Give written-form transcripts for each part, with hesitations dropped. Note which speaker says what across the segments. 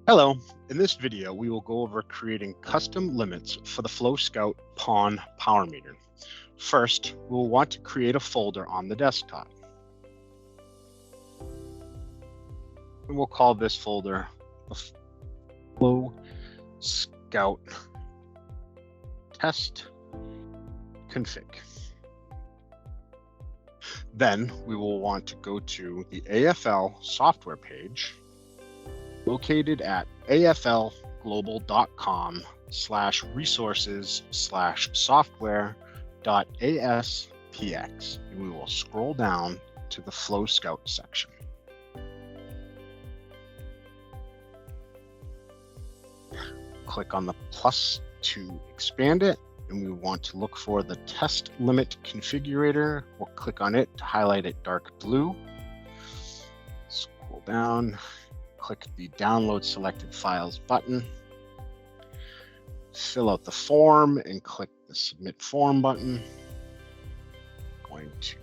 Speaker 1: Hello, in this video we will go over creating custom limits for the FlowScout Pawn Power Meter. First, we'll want to create a folder on the desktop. And we'll call this folder the FlowScout Test Config. Then we will want to go to the AFL software page located at aflglobal.com/resources/software.aspx, and we will scroll down to the FlowScout section. Click on the plus to expand it, and we want to look for the test limit configurator. We'll click on it to highlight it dark blue. Scroll down. Click the Download Selected Files button. Fill out the form and click the Submit Form button. Going to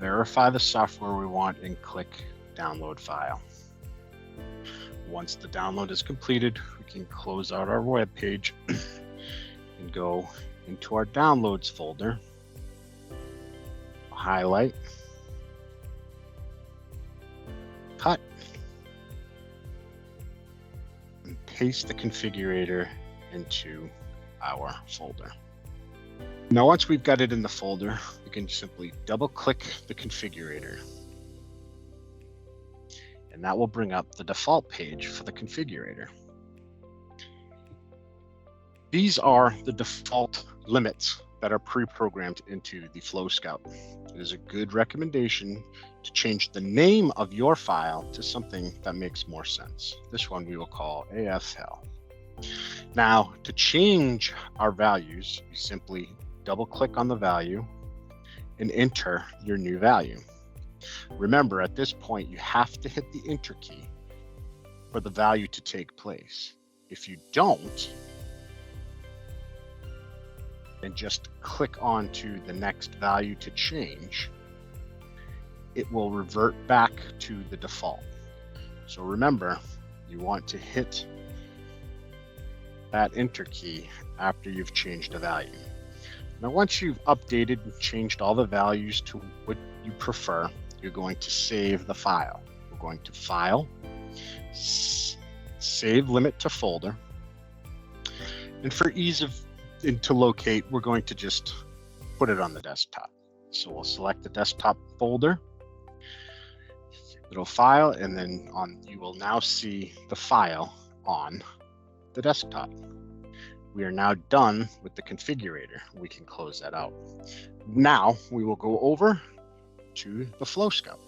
Speaker 1: verify the software we want and click Download File. Once the download is completed, we can close out our web page and go into our Downloads folder. Highlight. Cut and paste the configurator into our folder. Now, once we've got it in the folder, we can simply double click the configurator, and that will bring up the default page for the configurator. These are the default limits that are pre-programmed into the FlowScout. It is a good recommendation to change the name of your file to something that makes more sense. This one we will call AFL. Now, to change our values, you simply double click on the value and enter your new value. Remember, at this point, you have to hit the enter key for the value to take place. If you don't, and just click on to the next value to change, it will revert back to the default. So remember, you want to hit that enter key after you've changed a value. Now, once you've updated and changed all the values to what you prefer, you're going to save the file. We're going to File, Save Limit to Folder, and for ease of to locate, we're going to just put it on the desktop. So we'll select the desktop folder, little file, and then you will now see the file on the desktop. We are now done with the configurator. We can close that out. Now we will go over to the FlowScout.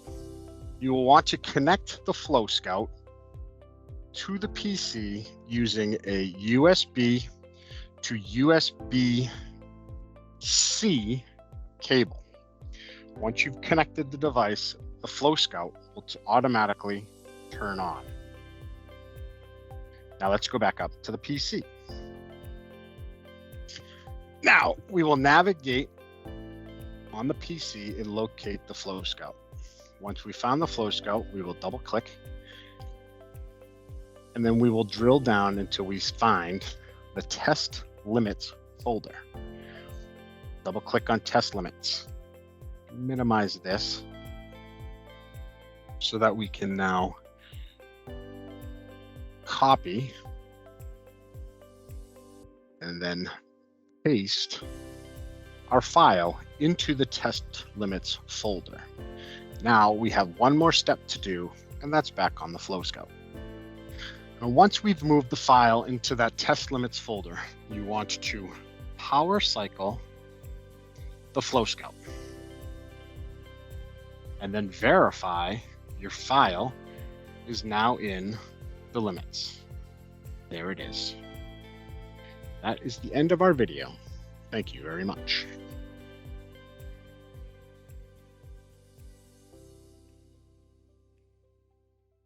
Speaker 1: You will want to connect the FlowScout to the PC using a USB to USB-C cable. Once you've connected the device, the FlowScout will automatically turn on. Now let's go back up to the PC. Now we will navigate on the PC and locate the FlowScout. Once we found the FlowScout, we will double click, and then we will drill down until we find the test limits folder. Double click on test limits. Minimize this so that we can now copy and then paste our file into the test limits folder. Now we have one more step to do, and that's back on the FlowScout. Now, once we've moved the file into that test limits folder, you want to power cycle the FlowScout and then verify your file is now in the limits. There it is. That is the end of our video. Thank you very much.